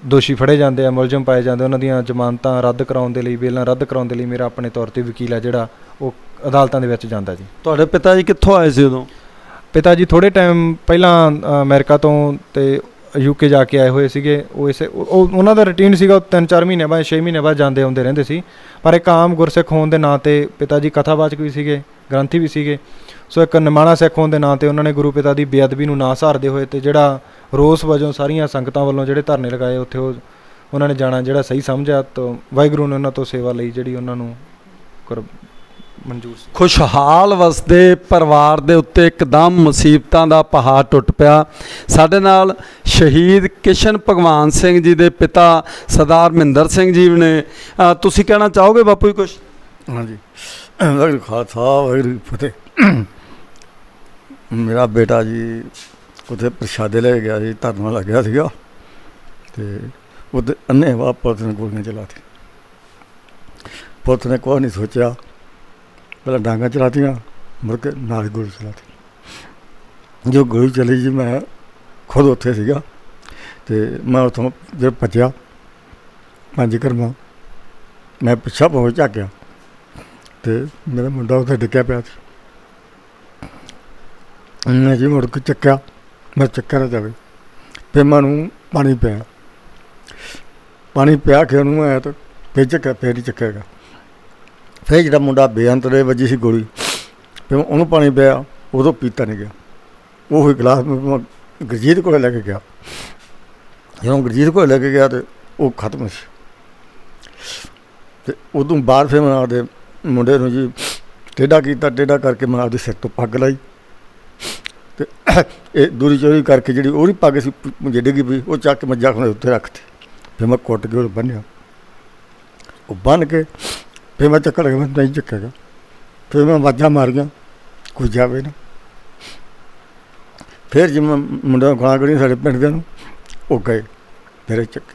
ਦੋਸ਼ੀ ਫੜੇ ਜਾਂਦੇ ਆ, ਮੁਲਜ਼ਮ ਪਾਏ ਜਾਂਦੇ, ਉਹਨਾਂ ਦੀਆਂ ਜ਼ਮਾਨਤਾਂ ਰੱਦ ਕਰਾਉਣ ਦੇ ਲਈ, ਬੇਲਾਂ ਰੱਦ ਕਰਾਉਣ ਦੇ ਲਈ ਮੇਰਾ ਆਪਣੇ ਤੌਰ 'ਤੇ ਵਕੀਲ ਆ ਜਿਹੜਾ ਉਹ ਅਦਾਲਤਾਂ ਦੇ ਵਿੱਚ ਜਾਂਦਾ ਜੀ। ਤੁਹਾਡੇ ਪਿਤਾ ਜੀ ਕਿੱਥੋਂ ਆਏ ਸੀ ਉਦੋਂ? ਪਿਤਾ ਜੀ ਥੋੜ੍ਹੇ ਟਾਈਮ ਪਹਿਲਾਂ ਅਮਰੀਕਾ ਤੋਂ ਤੇ UK ਜਾ ਕੇ ਆਏ ਹੋਏ ਸੀਗੇ। ਉਹ ਉਹਨਾਂ ਦਾ ਰੂਟੀਨ ਸੀਗਾ, ਉਹ 3-4 ਮਹੀਨੇ ਬਾਅਦ 6 ਮਹੀਨੇ ਬਾਅਦ ਜਾਂਦੇ ਆਉਂਦੇ ਰਹਿੰਦੇ ਸੀ। ਪਰ ਇੱਕ ਆਮ ਗੁਰਸਿੱਖ ਹੋਣ ਦੇ ਨਾਂ 'ਤੇ ਪਿਤਾ ਜੀ ਕਥਾਵਾਚਕ ਵੀ ਸੀਗੇ, ਗ੍ਰੰਥੀ ਵੀ ਸੀਗੇ। ਸੋ ਇੱਕ ਨਿਮਾਣਾ ਸਿੱਖ ਹੋਣ ਦੇ ਨਾਂ 'ਤੇ ਉਹਨਾਂ ਨੇ ਗੁਰੂ ਪਿਤਾ ਦੀ ਬੇਅਦਬੀ ਨੂੰ ਨਾ ਸਹਾਰਦੇ ਹੋਏ ਅਤੇ ਜਿਹੜਾ ਰੋਸ ਵਜੋਂ ਸਾਰੀਆਂ ਸੰਗਤਾਂ ਵੱਲੋਂ ਜਿਹੜੇ ਧਰਨੇ ਲਗਾਏ ਉੱਥੇ ਉਹਨਾਂ ਨੇ ਜਾਣਾ ਜਿਹੜਾ ਸਹੀ ਸਮਝਿਆ। ਤਾਂ ਵਾਹਿਗੁਰੂ ਨੇ ਉਹਨਾਂ ਤੋਂ ਸੇਵਾ ਲਈ ਜਿਹੜੀ ਉਹਨਾਂ ਨੂੰ ਮਨਜ਼ੂਰ ਸੀ। ਖੁਸ਼ਹਾਲ ਵਸਦੇ ਪਰਿਵਾਰ ਦੇ ਉੱਤੇ ਇੱਕਦਮ ਮੁਸੀਬਤਾਂ ਦਾ ਪਹਾੜ ਟੁੱਟ ਪਿਆ। ਸਾਡੇ ਨਾਲ ਸ਼ਹੀਦ ਕਿਸ਼ਨ ਭਗਵਾਨ ਸਿੰਘ ਜੀ ਦੇ ਪਿਤਾ ਸਰਦਾਰ ਮਹਿੰਦਰ ਸਿੰਘ ਜੀ ਨੇ। ਤੁਸੀਂ ਕਹਿਣਾ ਚਾਹੋਗੇ ਬਾਪੂ ਜੀ ਕੁਛ? ਹਾਂਜੀ, ਵਾਹਿਗੁਰੂ ਖਾਲਸਾ ਵਾਹਿਗੁਰੂ ਫਤਿਹ। ਮੇਰਾ ਬੇਟਾ ਜੀ ਉੱਥੇ ਪ੍ਰਸ਼ਾਦੇ ਲੈ ਗਿਆ ਸੀ, ਧਰਨਾ ਲੱਗਿਆ ਸੀਗਾ ਅਤੇ ਉਹਦੇ ਅੰਨ੍ਹੇਵਾਹ ਪੁਲਿਸ ਨੇ ਗੋਲੀਆਂ ਚਲਾਤੀ। ਪੁਲਿਸ ਨੇ ਕੁਛ ਨਹੀਂ ਸੋਚਿਆ, ਪਹਿਲਾਂ ਡਾਂਗਾਂ ਚਲਾਤੀਆਂ, ਮੁੜ ਕੇ ਨਾਲ ਹੀ ਗੋਲੀ ਚਲਾਤੀ। ਜੋ ਗੋਲੀ ਚੱਲੀ ਜੀ ਮੈਂ ਖੁਦ ਉੱਥੇ ਸੀਗਾ ਅਤੇ ਮੈਂ ਉੱਥੋਂ ਜਦੋਂ ਭੱਜਿਆ 5 ਕਰਮਾਂ, ਮੈਂ ਪਿੱਛਾ ਬਹੁਤ ਝਾਕਿਆ ਅਤੇ ਮੇਰਾ ਮੁੰਡਾ ਉੱਥੇ ਡਿੱਗਿਆ ਪਿਆ ਸੀ। ਮੈਂ ਜੀ ਮੁੜ ਕੇ ਚੱਕਿਆ, ਮੈਂ ਚੱਕਿਆ ਨਾ ਜਾਵੇ। ਫਿਰ ਮੈਨੂੰ ਪਾਣੀ ਪਿਆ ਕੇ ਉਹਨੂੰ ਆਇਆ ਤਾਂ ਫਿਰ ਚੱਕਿਆ, ਫਿਰ ਹੀ ਚੱਕਿਆਗਾ। ਫਿਰ ਜਿਹੜਾ ਮੁੰਡਾ ਬੇਅੰਤ ਦੇ ਵੱਜੀ ਸੀ ਗੋਲੀ, ਫਿਰ ਉਹਨੂੰ ਪਾਣੀ ਪਿਆ, ਉਦੋਂ ਪੀਤਾ ਨਹੀਂ ਗਿਆ। ਉਹ ਹੀ ਗਲਾਸ ਮੈਂ ਗੁਰਜੀਤ ਕੋਲ ਲੈ ਕੇ ਗਿਆ। ਜਦੋਂ ਗੁਰਜੀਤ ਕੋਲ ਲੈ ਕੇ ਗਿਆ ਤਾਂ ਉਹ ਖਤਮ ਸੀ। ਅਤੇ ਉਦੋਂ ਬਾਅਦ ਫਿਰ ਮੈਂ ਆਪਦੇ ਮੁੰਡੇ ਨੂੰ ਜੀ ਟੇਢਾ ਕੀਤਾ, ਟੇਢਾ ਕਰਕੇ ਮੈਂ ਆਪਦੇ ਸਿਰ ਤੋਂ ਪੱਗ ਲਾਈ ਅਤੇ ਇਹ ਦੂਰੀ ਚੋਰੀ ਕਰਕੇ ਜਿਹੜੀ ਉਹਦੀ ਪੱਗ ਸੀ ਡਿੱਗੀ ਪਈ, ਉਹ ਚੱਕ ਕੇ ਮੈਂ ਜ਼ਖਮ ਦੇ ਉੱਤੇ ਰੱਖਤੀ। ਫਿਰ ਮੈਂ ਕੁੱਟ ਕੇ ਉਹ ਬੰਨ੍ਹਿਆ, ਉਹ ਬੰਨ੍ਹ ਕੇ ਫਿਰ ਮੈਂ ਚੱਕਰ ਲੱਗਾ, ਮੈਂ ਨਹੀਂ ਚੱਕੇਗਾ। ਫਿਰ ਮੈਂ ਆਵਾਜ਼ਾਂ ਮਾਰੀਆਂ, ਕੋਈ ਜਾਵੇ ਨਾ। ਫਿਰ ਜਿਵੇਂ ਮੁੰਡਿਆਂ ਨੂੰ ਗਾਲਾਂ ਕੱਢੀਆਂ ਸਾਡੇ ਪਿੰਡ ਦਿਆਂ ਨੂੰ, ਉਹ ਗਏ ਮੇਰੇ ਚੱਕੇ।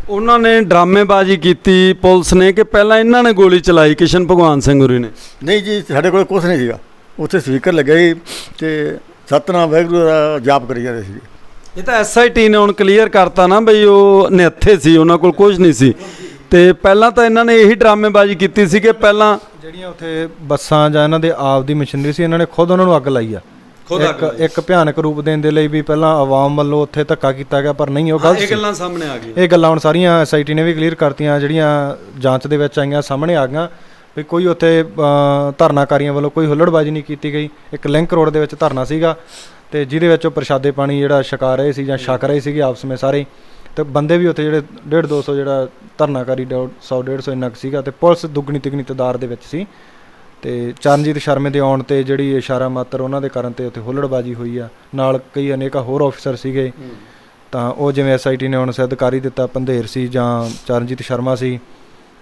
ਉਹਨਾਂ ਨੇ ਡਰਾਮੇਬਾਜ਼ੀ ਕੀਤੀ ਪੁਲਿਸ ਨੇ ਕਿ ਪਹਿਲਾਂ ਇਹਨਾਂ ਨੇ ਗੋਲੀ ਚਲਾਈ ਕਿਸ਼ਨ ਭਗਵਾਨ ਸਿੰਘ ਹੋਰੀ ਨੇ? ਨਹੀਂ ਜੀ, ਸਾਡੇ ਕੋਲ ਕੁਛ ਨਹੀਂ ਸੀਗਾ। ਉੱਥੇ ਸਪੀਕਰ ਲੱਗੇ ਸੀ ਅਤੇ ਸਤਿਨਾਮ ਵਾਹਿਗੁਰੂ ਦਾ ਜਾਪ ਕਰੀ ਜਾਂਦੇ ਸੀਗੇ। ਇਹ ਤਾਂ SIT ਨੇ ਹੁਣ ਕਲੀਅਰ ਕਰਤਾ ਨਾ ਬਈ ਉਹ ਨਿਹੱਥੇ ਸੀ, ਉਹਨਾਂ ਕੋਲ ਕੁਝ ਨਹੀਂ ਸੀ। ਅਤੇ ਪਹਿਲਾਂ ਤਾਂ ਇਹਨਾਂ ਨੇ ਇਹੀ ਡਰਾਮੇਬਾਜ਼ੀ ਕੀਤੀ ਸੀ ਕਿ ਪਹਿਲਾਂ ਜਿਹੜੀਆਂ ਉੱਥੇ ਬੱਸਾਂ ਜਾਂ ਇਹਨਾਂ ਦੇ ਆਪ ਦੀ ਮਸ਼ੀਨਰੀ ਸੀ, ਇਹਨਾਂ ਨੇ ਖੁਦ ਉਹਨਾਂ ਨੂੰ ਅੱਗ ਲਾਈ ਆ। ਇੱਕ ਭਿਆਨਕ ਰੂਪ ਦੇਣ ਦੇ ਲਈ ਵੀ ਪਹਿਲਾਂ ਆਵਾਮ ਵੱਲੋਂ ਉੱਥੇ ਧੱਕਾ ਕੀਤਾ ਗਿਆ, ਪਰ ਨਹੀਂ ਉਹ ਗਲਤ ਸੀ। ਇਹ ਗੱਲਾਂ ਸਾਹਮਣੇ ਆ ਗਈਆਂ। ਇਹ ਗੱਲਾਂ ਹੁਣ ਸਾਰੀਆਂ SIT ਨੇ ਵੀ ਕਲੀਅਰ ਕਰਤੀਆਂ, ਜਿਹੜੀਆਂ ਜਾਂਚ ਦੇ ਵਿੱਚ ਆਈਆਂ ਸਾਹਮਣੇ ਆ ਗਈਆਂ ਵੀ ਕੋਈ ਉੱਥੇ ਧਰਨਾਕਾਰੀਆਂ ਵੱਲੋਂ ਕੋਈ ਹੁੱਲੜਬਾਜ਼ੀ ਨਹੀਂ ਕੀਤੀ ਗਈ। ਇੱਕ ਲਿੰਕ ਰੋਡ ਦੇ ਵਿੱਚ ਧਰਨਾ ਸੀਗਾ ਅਤੇ ਜਿਹਦੇ ਵਿੱਚ ਉਹ ਪ੍ਰਸ਼ਾਦੇ ਪਾਣੀ ਜਿਹੜਾ ਛਕਾ ਰਹੇ ਸੀ ਜਾਂ ਛਕ ਰਹੇ ਸੀਗੇ ਆਪਸ ਵਿੱਚ ਸਾਰੇ, ਅਤੇ ਬੰਦੇ ਵੀ ਉੱਥੇ ਜਿਹੜੇ 150-200 ਜਿਹੜਾ ਧਰਨਾਕਾਰੀ 100-150 ਇੰਨਾ ਕੁ ਸੀਗਾ, ਅਤੇ ਪੁਲਿਸ ਦੁੱਗਣੀ ਤਿੱਗਣੀ ਤਾਦਾਦ ਦੇ ਵਿੱਚ ਸੀ। ਅਤੇ ਚਰਨਜੀਤ ਸ਼ਰਮੇ ਦੇ ਆਉਣ 'ਤੇ ਜਿਹੜੀ ਇਸ਼ਾਰਾ ਮਾਤਰ ਉਹਨਾਂ ਦੇ ਕਾਰਨ 'ਤੇ ਉੱਥੇ ਹੁੱਲੜਬਾਜ਼ੀ ਹੋਈ ਆ। ਨਾਲ ਕਈ ਅਨੇਕਾਂ ਹੋਰ ਆਫਿਸਰ ਸੀਗੇ, ਤਾਂ ਉਹ ਜਿਵੇਂ SIT ਨੇ ਹੁਣ ਸਿੱਧ ਕਰ ਹੀ ਦਿੱਤਾ, ਪੰਧੇਰ ਸੀ ਜਾਂ ਚਰਨਜੀਤ ਸ਼ਰਮਾ ਸੀ,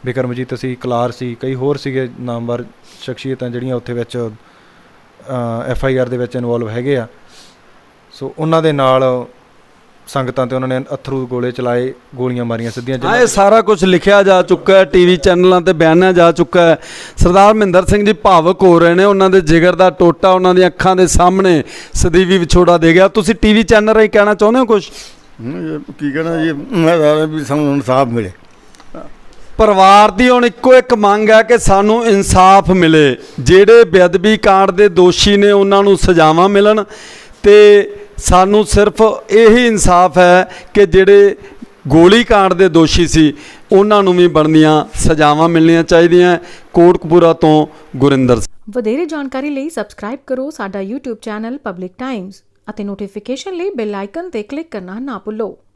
ਬਿਕਰਮਜੀਤ ਸੀ, ਕਲਾਰ ਸੀ, ਕਈ ਹੋਰ ਸੀਗੇ ਨਾਮਵਰ ਸ਼ਖਸੀਅਤਾਂ ਜਿਹੜੀਆਂ ਉੱਥੇ ਵਿੱਚ FIR ਦੇ ਵਿੱਚ ਇਨਵੋਲਵ ਹੈਗੇ ਆ। ਸੋ ਉਹਨਾਂ ਦੇ ਨਾਲ ਸੰਗਤਾਂ 'ਤੇ ਉਹਨਾਂ ਨੇ ਅਥਰੂ ਗੋਲੇ ਚਲਾਏ, ਗੋਲੀਆਂ ਮਾਰੀਆਂ ਸਿੱਧੀਆਂ। ਇਹ ਸਾਰਾ ਕੁਝ ਲਿਖਿਆ ਜਾ ਚੁੱਕਾ ਹੈ, TV ਚੈਨਲਾਂ 'ਤੇ ਬਿਆਨਿਆ ਜਾ ਚੁੱਕਾ ਹੈ। ਸਰਦਾਰ ਮਹਿੰਦਰ ਸਿੰਘ ਜੀ ਭਾਵਕ ਹੋ ਰਹੇ ਨੇ, ਉਹਨਾਂ ਦੇ ਜਿਗਰ ਦਾ ਟੋਟਾ ਉਹਨਾਂ ਦੀਆਂ ਅੱਖਾਂ ਦੇ ਸਾਹਮਣੇ ਸਦੀਵੀ ਵਿਛੋੜਾ ਦੇ ਗਿਆ। ਤੁਸੀਂ TV ਚੈਨਲ ਰਾਹੀਂ ਕਹਿਣਾ ਚਾਹੁੰਦੇ ਹੋ ਕੁਛ? ਕੀ ਕਹਿਣਾ ਜੀ, ਮੈਂ ਵੀ ਸਾਨੂੰ ਇਨਸਾਫ ਮਿਲੇ। ਪਰਿਵਾਰ ਦੀ ਹੁਣ ਇੱਕੋ ਇੱਕ ਮੰਗ ਹੈ ਕਿ ਸਾਨੂੰ ਇਨਸਾਫ ਮਿਲੇ। ਜਿਹੜੇ ਬੇਅਦਬੀ ਕਾਂਡ ਦੇ ਦੋਸ਼ੀ ਨੇ ਉਹਨਾਂ ਨੂੰ ਸਜ਼ਾਵਾਂ ਮਿਲਣ, ਅਤੇ ਸਾਨੂੰ ਸਿਰਫ ਇਹੀ ਇਨਸਾਫ ਹੈ ਕਿ ਜਿਹੜੇ ਗੋਲੀ ਕਾਂਡ ਦੇ ਦੋਸ਼ੀ ਸੀ ਉਹਨਾਂ ਨੂੰ ਵੀ ਬਣਦੀਆਂ ਸਜ਼ਾਵਾਂ ਮਿਲਣੀਆਂ ਚਾਹੀਦੀਆਂ। ਕੋਟਕਪੂਰਾ ਤੋਂ ਗੁਰਿੰਦਰ ਸਿੰਘ। ਵਧੇਰੇ ਜਾਣਕਾਰੀ ਲਈ ਸਬਸਕ੍ਰਾਈਬ ਕਰੋ ਸਾਡਾ YouTube ਚੈਨਲ ਪਬਲਿਕ ਟਾਈਮਜ਼ ਅਤੇ ਨੋਟੀਫਿਕੇਸ਼ਨ ਲਈ ਬੈਲ ਆਈਕਨ ਤੇ ਕਲਿੱਕ ਕਰਨਾ ਨਾ ਭੁੱਲੋ।